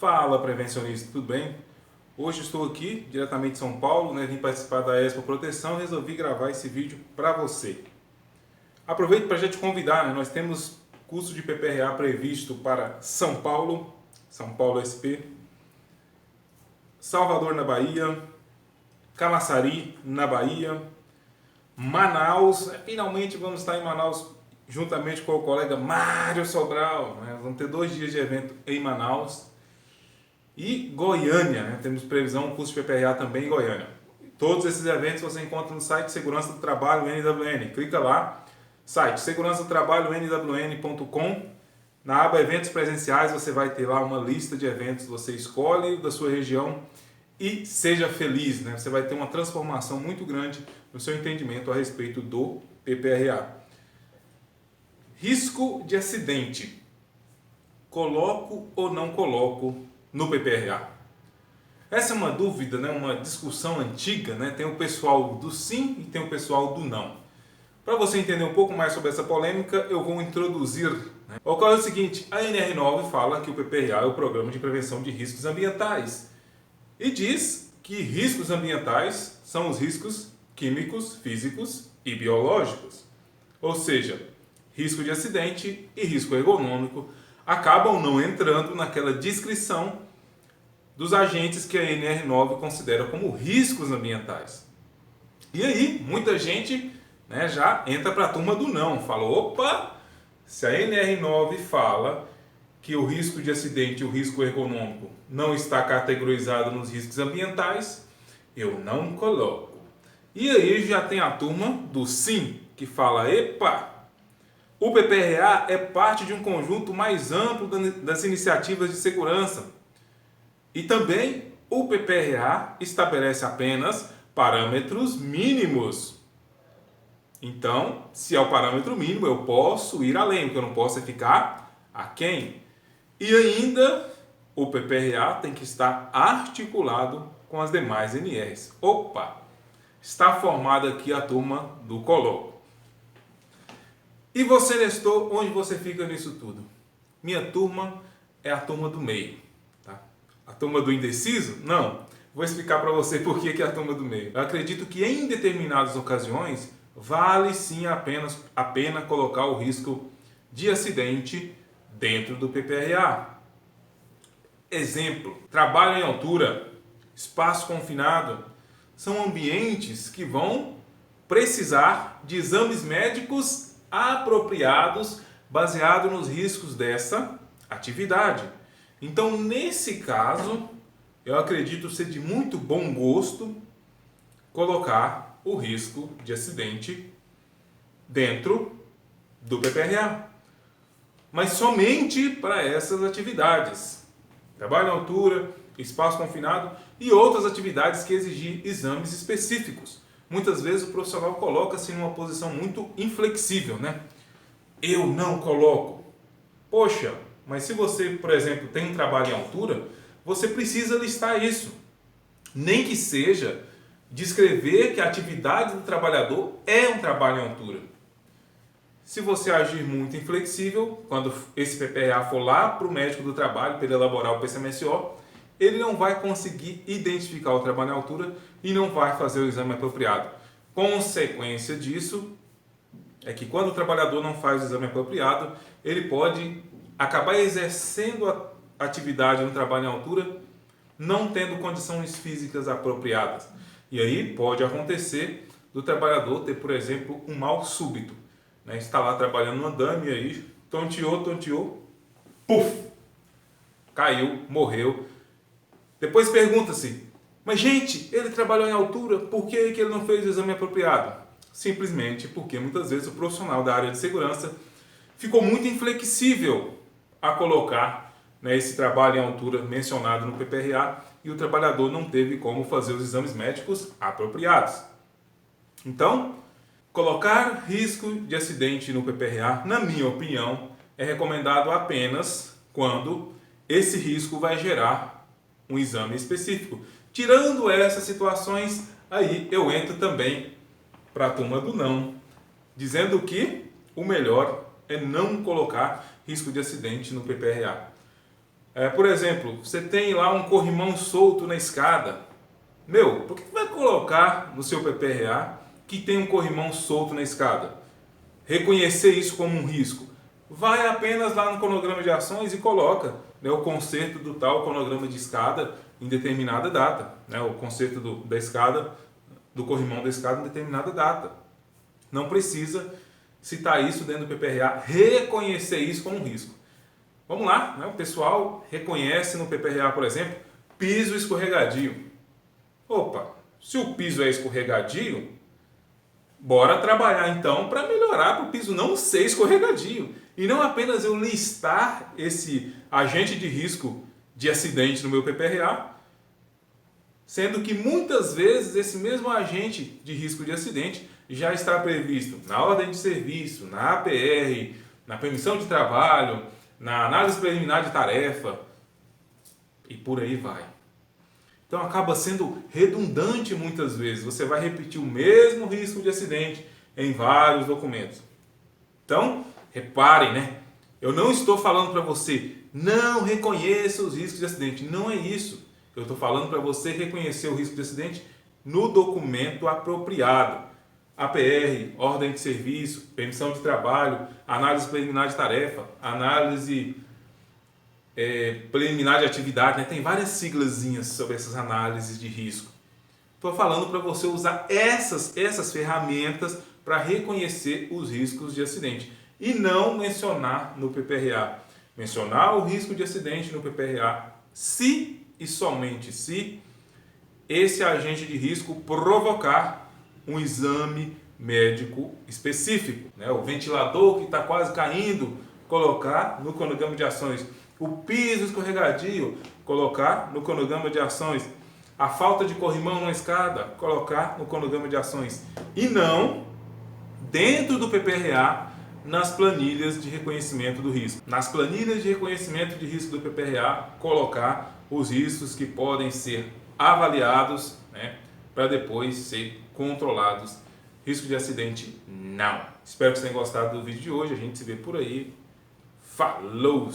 Fala, prevencionista, tudo bem? Hoje estou aqui, diretamente de São Paulo, vim participar da Expo Proteção e resolvi gravar esse vídeo para você. Aproveito para já te convidar, nós temos curso de PPRA previsto para São Paulo SP, Salvador na Bahia, Camaçari na Bahia, Manaus, finalmente vamos estar em Manaus juntamente com o colega Mário Sobral, vamos ter 2 dias de evento em Manaus. E Goiânia, temos previsão, curso de PPRA também em Goiânia. Todos esses eventos você encontra no site Segurança do Trabalho NWN. Clica lá, site segurançadotrabalho.nwn.com. Na aba Eventos Presenciais você vai ter lá uma lista de eventos, você escolhe da sua região e seja feliz. Você vai ter uma transformação muito grande no seu entendimento a respeito do PPRA. Risco de acidente. Coloco ou não coloco no PPRA? Essa é uma dúvida, uma discussão antiga, tem o pessoal do sim e tem o pessoal do não. Para você entender um pouco mais sobre essa polêmica, eu vou introduzir. Ocorre o seguinte, a NR9 fala que o PPRA é o Programa de Prevenção de Riscos Ambientais e diz que riscos ambientais são os riscos químicos, físicos e biológicos. Ou seja, risco de acidente e risco ergonômico acabam não entrando naquela descrição dos agentes que a NR9 considera como riscos ambientais. E aí, muita gente já entra para a turma do não. Fala, opa, se a NR9 fala que o risco de acidente e o risco ergonômico não está categorizado nos riscos ambientais, eu não coloco. E aí já tem a turma do sim, que fala, epa, o PPRA é parte de um conjunto mais amplo das iniciativas de segurança. E também o PPRA estabelece apenas parâmetros mínimos. Então, se é o parâmetro mínimo, eu posso ir além, o que eu não posso é ficar aquém. E ainda, o PPRA tem que estar articulado com as demais NRs. Opa! Está formada aqui a turma do coloco. E você, Nestor, onde você fica nisso tudo? Minha turma é a turma do meio. A turma do indeciso? Não. Vou explicar para você por que é a turma do meio. Eu acredito que em determinadas ocasiões vale sim a pena colocar o risco de acidente dentro do PPRA. Exemplo, trabalho em altura, espaço confinado, são ambientes que vão precisar de exames médicos apropriados baseado nos riscos dessa atividade. Então, nesse caso, eu acredito ser de muito bom gosto colocar o risco de acidente dentro do PPRA. Mas somente para essas atividades. Trabalho em altura, espaço confinado e outras atividades que exigem exames específicos. Muitas vezes o profissional coloca-se numa posição muito inflexível, Eu não coloco. Poxa, mas se você, por exemplo, tem um trabalho em altura, você precisa listar isso. Nem que seja descrever que a atividade do trabalhador é um trabalho em altura. Se você agir muito inflexível, quando esse PPRA for lá para o médico do trabalho, para ele elaborar o PCMSO, ele não vai conseguir identificar o trabalho em altura e não vai fazer o exame apropriado. Consequência disso é que quando o trabalhador não faz o exame apropriado, ele pode acabar exercendo a atividade no trabalho em altura não tendo condições físicas apropriadas. E aí pode acontecer do trabalhador ter, por exemplo, um mal súbito. Está lá trabalhando no andame e aí tonteou, puf, caiu, morreu. Depois pergunta-se, mas gente, ele trabalhou em altura, por que ele não fez o exame apropriado? Simplesmente porque muitas vezes o profissional da área de segurança ficou muito inflexível a colocar esse trabalho em altura mencionado no PPRA e o trabalhador não teve como fazer os exames médicos apropriados. Então, colocar risco de acidente no PPRA, na minha opinião, é recomendado apenas quando esse risco vai gerar um exame específico. Tirando essas situações, aí eu entro também para a turma do não, dizendo que o melhor é não colocar risco de acidente no PPRA. Por exemplo, você tem lá um corrimão solto na escada. Por que vai colocar no seu PPRA que tem um corrimão solto na escada? Reconhecer isso como um risco. Vai apenas lá no cronograma de ações e coloca, né, o conserto do tal cronograma de escada em determinada data. Né, o conserto da escada, do corrimão da escada em determinada data. Não precisa citar isso dentro do PPRA, reconhecer isso como um risco. Vamos lá, né, o pessoal reconhece no PPRA, por exemplo, piso escorregadio. Opa, se o piso é escorregadio, bora trabalhar então para melhorar para o piso não ser escorregadio. E não apenas eu listar esse agente de risco de acidente no meu PPRA, sendo que muitas vezes esse mesmo agente de risco de acidente já está previsto na ordem de serviço, na APR, na permissão de trabalho, na análise preliminar de tarefa e por aí vai. Então acaba sendo redundante muitas vezes. Você vai repetir o mesmo risco de acidente em vários documentos. Então, reparem, né? Eu não estou falando para você não reconheça os riscos de acidente. Não é isso. Eu estou falando para você reconhecer o risco de acidente no documento apropriado. APR, ordem de serviço, permissão de trabalho, análise preliminar de tarefa, análise preliminar de atividade, né? Tem várias siglazinhas sobre essas análises de risco. Estou falando para você usar essas ferramentas para reconhecer os riscos de acidente e não mencionar no PPRA. Mencionar o risco de acidente no PPRA se e somente se esse agente de risco provocar um exame médico específico, né? O ventilador que está quase caindo, colocar no cronograma de ações. O piso escorregadio, colocar no cronograma de ações. A falta de corrimão na escada, colocar no cronograma de ações. E não dentro do PPRA, nas planilhas de reconhecimento do risco. Nas planilhas de reconhecimento de risco do PPRA, colocar os riscos que podem ser avaliados, né, para depois ser controlados. Risco de acidente, não. Espero que vocês tenham gostado do vídeo de hoje. A gente se vê por aí. Falou!